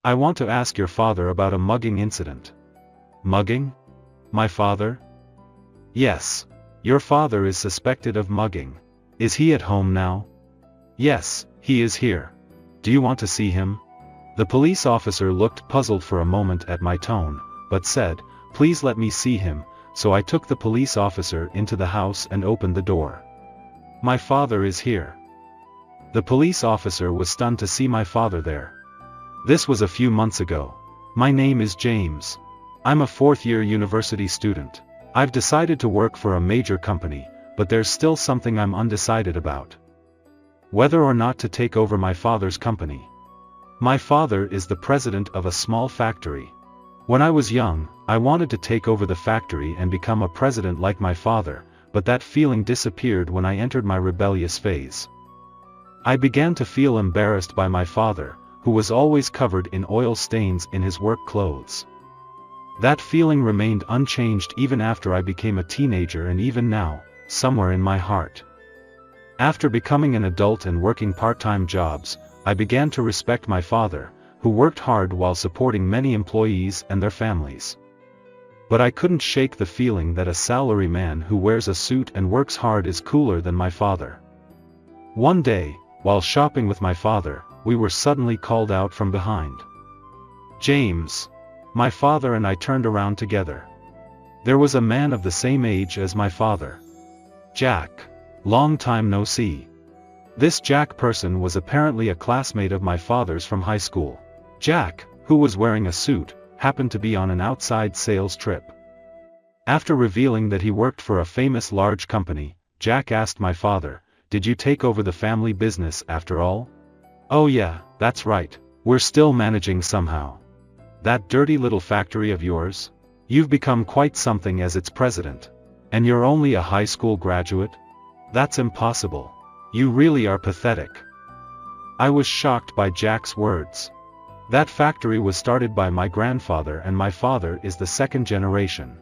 I want to ask your father about a mugging incident. Mugging? My father? Yes. Your father is suspected of mugging. Is he at home now? Yes, he is here. Do you want to see him? The police officer looked puzzled for a moment at my tone, but said, "Please let me see him," so I took the police officer into the house and opened the door. My father is here. The police officer was stunned to see my father there. This was a few months ago. My name is James. I'm a fourth-year university student. I've decided to work for a major company, but there's still something I'm undecided about. Whether or not to take over my father's company. My father is the president of a small factory. When I was young, I wanted to take over the factory and become a president like my father, but that feeling disappeared when I entered my rebellious phase. I began to feel embarrassed by my father, who was always covered in oil stains in his work clothes. That feeling remained unchanged even after I became a teenager and even now, somewhere in my heart. After becoming an adult and working part-time jobs, I began to respect my father, who worked hard while supporting many employees and their families. But I couldn't shake the feeling that a salaryman who wears a suit and works hard is cooler than my father. One day, while shopping with my father, we were suddenly called out from behind. James. My father and I turned around together. There was a man of the same age as my father. Jack. Long time no see. This Jack person was apparently a classmate of my father's from high school. Jack, who was wearing a suit, happened to be on an outside sales trip. After revealing that he worked for a famous large company, Jack asked my father, "Did you take over the family business after all?" "Oh yeah, that's right. We're still managing somehow." "That dirty little factory of yours? You've become quite something as its president. And you're only a high school graduate? That's impossible. You really are pathetic." I was shocked by Jack's words. That factory was started by my grandfather and my father is the second generation.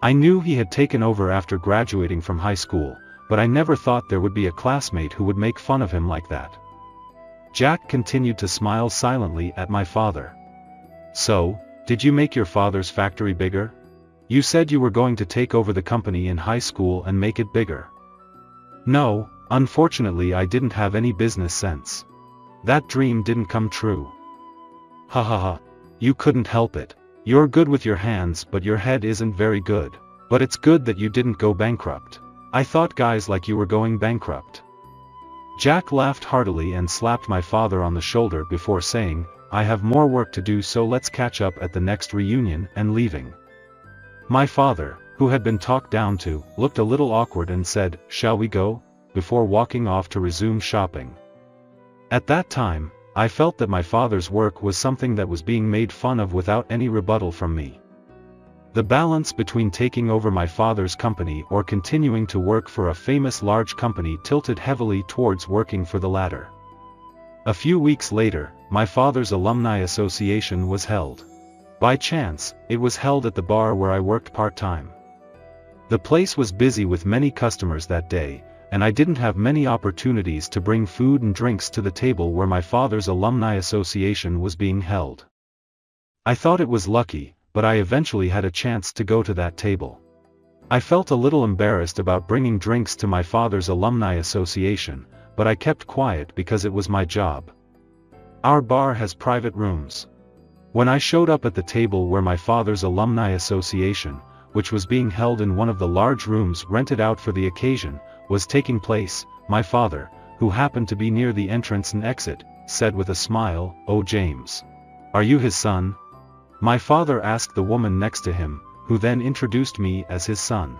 I knew he had taken over after graduating from high school, but I never thought there would be a classmate who would make fun of him like that. Jack continued to smile silently at my father. "So, did you make your father's factory bigger? You said you were going to take over the company in high school and make it bigger." "No, unfortunately I didn't have any business sense. That dream didn't come true." "Ha ha ha. You couldn't help it. You're good with your hands but your head isn't very good. But it's good that you didn't go bankrupt. I thought guys like you were going bankrupt." Jack laughed heartily and slapped my father on the shoulder before saying, "I have more work to do, so let's catch up at the next reunion," and leaving. My father, who had been talked down to, looked a little awkward and said, "Shall we go?" before walking off to resume shopping. At that time, I felt that my father's work was something that was being made fun of without any rebuttal from me. The balance between taking over my father's company or continuing to work for a famous large company tilted heavily towards working for the latter. A few weeks later, my father's alumni association was held. By chance, it was held at the bar where I worked part-time. The place was busy with many customers that day, and I didn't have many opportunities to bring food and drinks to the table where my father's alumni association was being held. I thought it was lucky, but I eventually had a chance to go to that table. I felt a little embarrassed about bringing drinks to my father's alumni association, but I kept quiet because it was my job. Our bar has private rooms. When I showed up at the table where my father's alumni association, which was being held in one of the large rooms rented out for the occasion, was taking place, my father, who happened to be near the entrance and exit, said with a smile, "Oh James. Are you his son?" My father asked the woman next to him, who then introduced me as his son.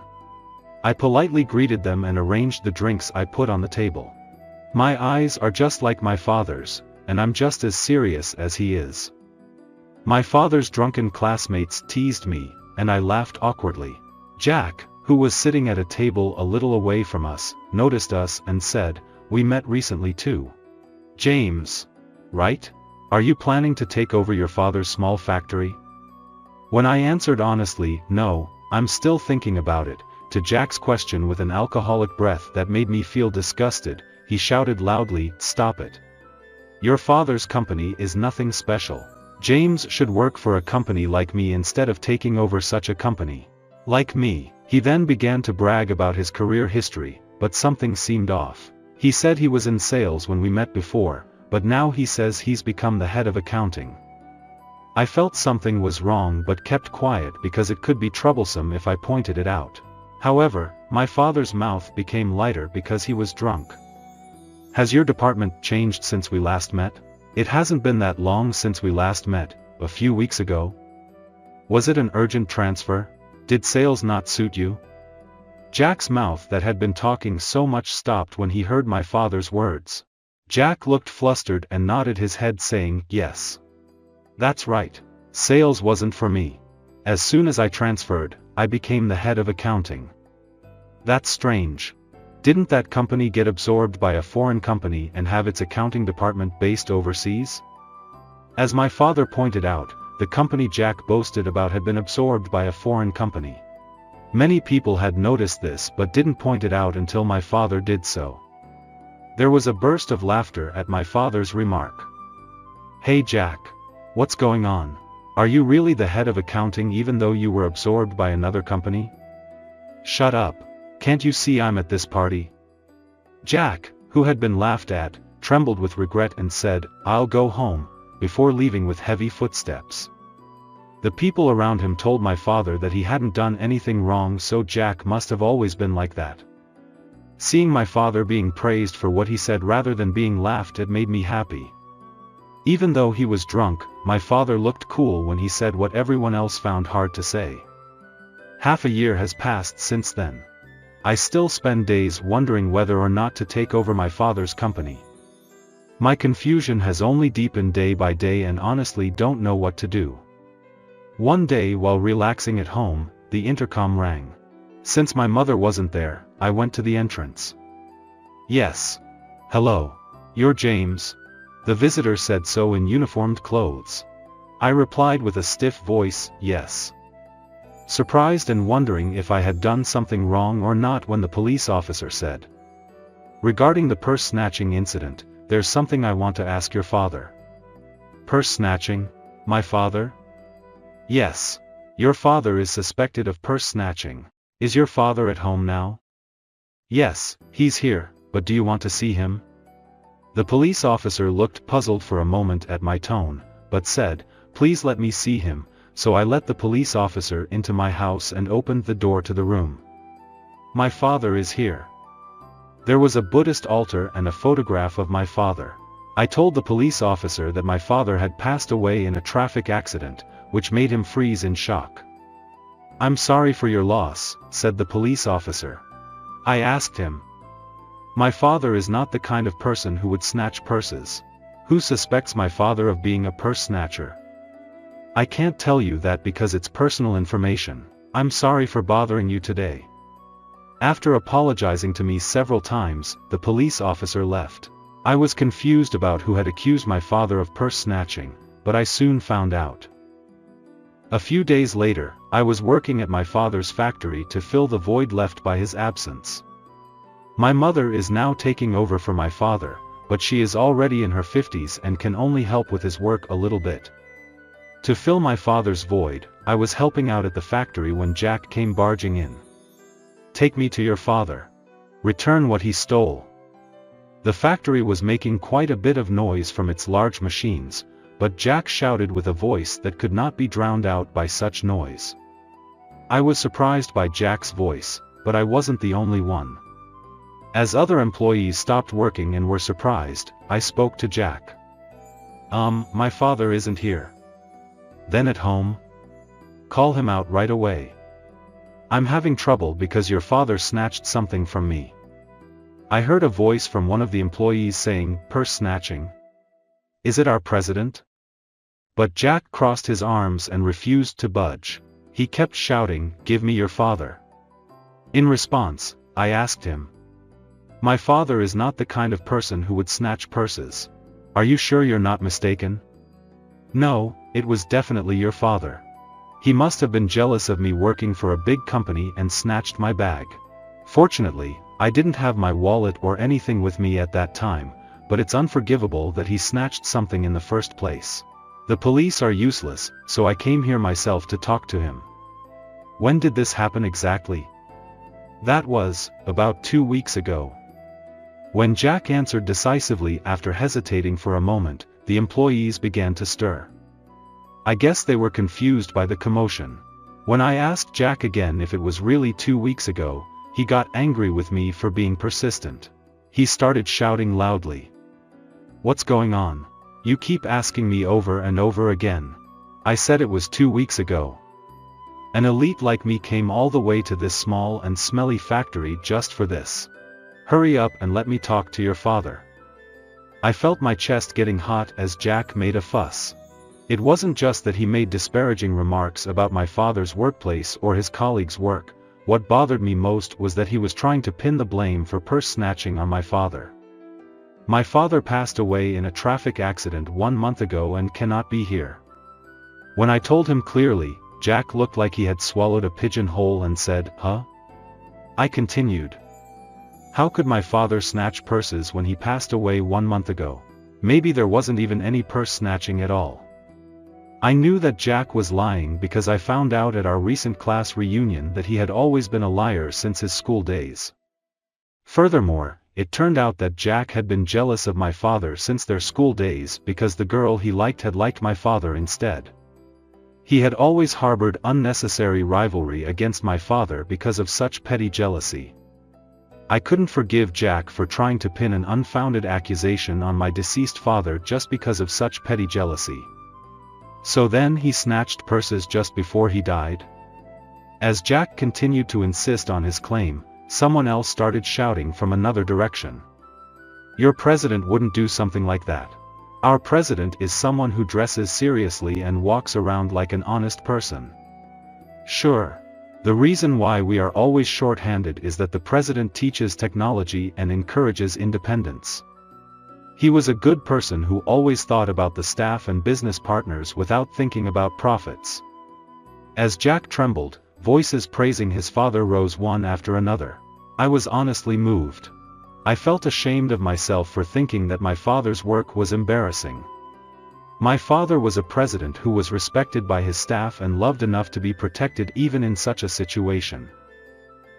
I politely greeted them and arranged the drinks I put on the table. My eyes are just like my father's, and I'm just as serious as he is. My father's drunken classmates teased me, and I laughed awkwardly. Jack, who was sitting at a table a little away from us, noticed us and said, "We met recently too. James. Right? Are you planning to take over your father's small factory?" When I answered honestly, "No, I'm still thinking about it," to Jack's question with an alcoholic breath that made me feel disgusted, he shouted loudly, "Stop it. Your father's company is nothing special. James should work for a company like me instead of taking over such a company. Like me. He then began to brag about his career history, but something seemed off. He said he was in sales when we met before, but now he says he's become the head of accounting. I felt something was wrong but kept quiet because it could be troublesome if I pointed it out. However, my father's mouth became lighter because he was drunk. Has your department changed since we last met? It hasn't been that long since we last met, a few weeks ago. Was it an urgent transfer? Did sales not suit you? Jack's mouth that had been talking so much stopped when he heard my father's words. Jack looked flustered and nodded his head saying, yes. That's right. Sales wasn't for me. As soon as I transferred, I became the head of accounting. That's strange. Didn't that company get absorbed by a foreign company and have its accounting department based overseas? As my father pointed out, the company Jack boasted about had been absorbed by a foreign company. Many people had noticed this but didn't point it out until my father did so. There was a burst of laughter at my father's remark. Hey Jack. What's going on? Are you really the head of accounting even though you were absorbed by another company? Shut up. Can't you see I'm at this party? Jack, who had been laughed at, trembled with regret and said, I'll go home, before leaving with heavy footsteps. The people around him told my father that he hadn't done anything wrong, so Jack must have always been like that. Seeing my father being praised for what he said rather than being laughed at made me happy. Even though he was drunk, my father looked cool when he said what everyone else found hard to say. Half a year has passed since then. I still spend days wondering whether or not to take over my father's company. My confusion has only deepened day by day and honestly don't know what to do. One day while relaxing at home, the intercom rang. Since my mother wasn't there, I went to the entrance. Yes. Hello. You're James. The visitor said so in uniformed clothes. I replied with a stiff voice, yes. Surprised and wondering if I had done something wrong or not when the police officer said, regarding the purse snatching incident, there's something I want to ask your father. Purse snatching? My father? Yes. Your father is suspected of purse snatching. Is your father at home now? Yes, he's here, but do you want to see him? The police officer looked puzzled for a moment at my tone, but said, please let me see him, so I let the police officer into my house and opened the door to the room. My father is here. There was a Buddhist altar and a photograph of my father. I told the police officer that my father had passed away in a traffic accident, which made him freeze in shock. I'm sorry for your loss, said the police officer. I asked him. My father is not the kind of person who would snatch purses. Who suspects my father of being a purse snatcher? I can't tell you that because it's personal information. I'm sorry for bothering you today. After apologizing to me several times, the police officer left. I was confused about who had accused my father of purse snatching, but I soon found out. A few days later, I was working at my father's factory to fill the void left by his absence. My mother is now taking over for my father, but she is already in her 50s and can only help with his work a little bit. To fill my father's void, I was helping out at the factory when Jack came barging in. Take me to your father. Return what he stole. The factory was making quite a bit of noise from its large machines, but Jack shouted with a voice that could not be drowned out by such noise. I was surprised by Jack's voice, but I wasn't the only one. As other employees stopped working and were surprised, I spoke to Jack. My father isn't here. Then at home? Call him out right away. I'm having trouble because your father snatched something from me. I heard a voice from one of the employees saying, purse snatching? Is it our president? But Jack crossed his arms and refused to budge. He kept shouting, give me your father. In response, I asked him. My father is not the kind of person who would snatch purses. Are you sure you're not mistaken? No, it was definitely your father. He must have been jealous of me working for a big company and snatched my bag. Fortunately, I didn't have my wallet or anything with me at that time, but it's unforgivable that he snatched something in the first place. The police are useless, so I came here myself to talk to him. When did this happen exactly? That was, about 2 weeks ago. When Jack answered decisively after hesitating for a moment, the employees began to stir. I guess they were confused by the commotion. When I asked Jack again if it was really 2 weeks ago, he got angry with me for being persistent. He started shouting loudly. "What's going on? You keep asking me over and over again. I said it was 2 weeks ago. An elite like me came all the way to this small and smelly factory just for this. Hurry up and let me talk to your father." I felt my chest getting hot as Jack made a fuss. It wasn't just that he made disparaging remarks about my father's workplace or his colleagues' work. What bothered me most was that he was trying to pin the blame for purse snatching on my father. My father passed away in a traffic accident 1 month ago and cannot be here. When I told him clearly, Jack looked like he had swallowed a pigeon whole and said, "Huh?" I continued. "How could my father snatch purses when he passed away 1 month ago? Maybe there wasn't even any purse snatching at all." I knew that Jack was lying because I found out at our recent class reunion that he had always been a liar since his school days. Furthermore, it turned out that Jack had been jealous of my father since their school days because the girl he liked had liked my father instead. He had always harbored unnecessary rivalry against my father because of such petty jealousy. I couldn't forgive Jack for trying to pin an unfounded accusation on my deceased father just because of such petty jealousy. So then he snatched purses just before he died? As Jack continued to insist on his claim, someone else started shouting from another direction. "Your president wouldn't do something like that. Our president is someone who dresses seriously and walks around like an honest person." Sure. The reason why we are always short-handed is that the president teaches technology and encourages independence. He was a good person who always thought about the staff and business partners without thinking about profits. As Jack trembled, voices praising his father rose one after another. I was honestly moved. I felt ashamed of myself for thinking that my father's work was embarrassing. My father was a president who was respected by his staff and loved enough to be protected even in such a situation.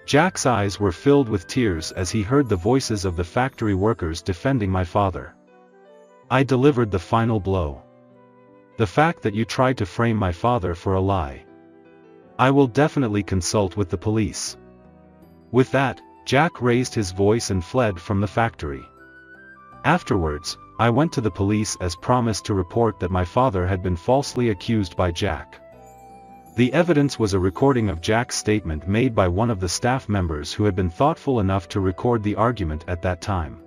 Jack's eyes were filled with tears as he heard the voices of the factory workers defending my father. I delivered the final blow. "The fact that you tried to frame my father for a lie. I will definitely consult with the police." With that, Jack raised his voice and fled from the factory. Afterwards, I went to the police as promised to report that my father had been falsely accused by Jack. The evidence was a recording of Jack's statement made by one of the staff members who had been thoughtful enough to record the argument at that time.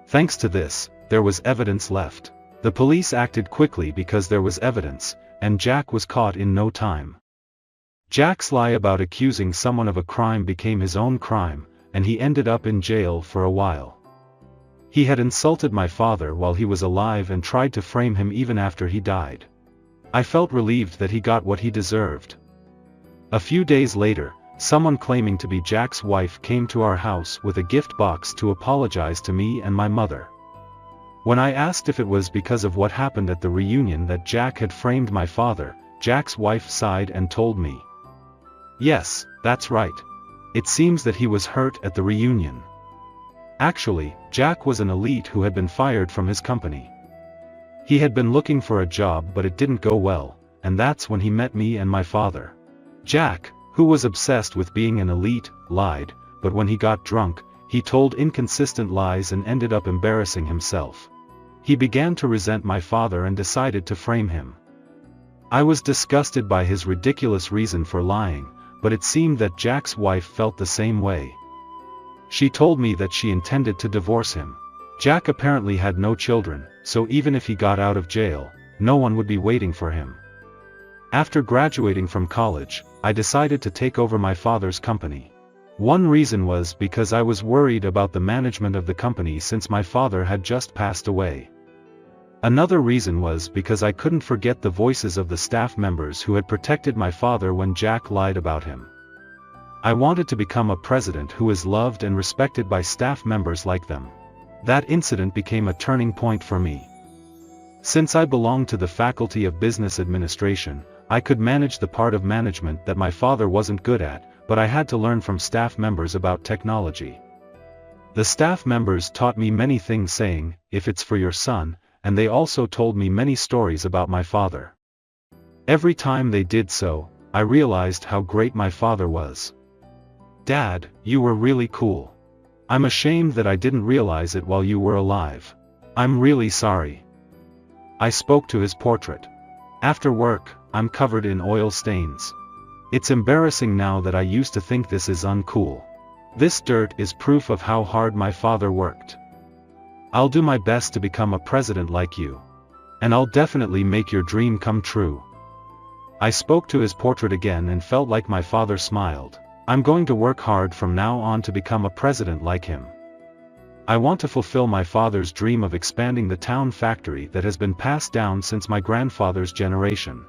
Thanks to this, there was evidence left. The police acted quickly because there was evidence, and Jack was caught in no time. Jack's lie about accusing someone of a crime became his own crime, and he ended up in jail for a while. He had insulted my father while he was alive and tried to frame him even after he died. I felt relieved that he got what he deserved. A few days later, someone claiming to be Jack's wife came to our house with a gift box to apologize to me and my mother. When I asked if it was because of what happened at the reunion that Jack had framed my father, Jack's wife sighed and told me, "Yes, that's right. It seems that he was hurt at the reunion." Actually, Jack was an elite who had been fired from his company. He had been looking for a job but it didn't go well, and that's when he met me and my father. Jack, who was obsessed with being an elite, lied, but when he got drunk, he told inconsistent lies and ended up embarrassing himself. He began to resent my father and decided to frame him. I was disgusted by his ridiculous reason for lying, but it seemed that Jack's wife felt the same way. She told me that she intended to divorce him. Jack apparently had no children, so even if he got out of jail, no one would be waiting for him. After graduating from college, I decided to take over my father's company. One reason was because I was worried about the management of the company since my father had just passed away. Another reason was because I couldn't forget the voices of the staff members who had protected my father when Jack lied about him. I wanted to become a president who is loved and respected by staff members like them. That incident became a turning point for me. Since I belonged to the Faculty of Business Administration, I could manage the part of management that my father wasn't good at, but I had to learn from staff members about technology. The staff members taught me many things saying, if it's for your son, and they also told me many stories about my father. Every time they did so, I realized how great my father was. Dad, you were really cool. I'm ashamed that I didn't realize it while you were alive. I'm really sorry. I spoke to his portrait. After work, I'm covered in oil stains. It's embarrassing now that I used to think this is uncool. This dirt is proof of how hard my father worked. I'll do my best to become a president like you. And I'll definitely make your dream come true. I spoke to his portrait again and felt like my father smiled. I'm going to work hard from now on to become a president like him. I want to fulfill my father's dream of expanding the town factory that has been passed down since my grandfather's generation.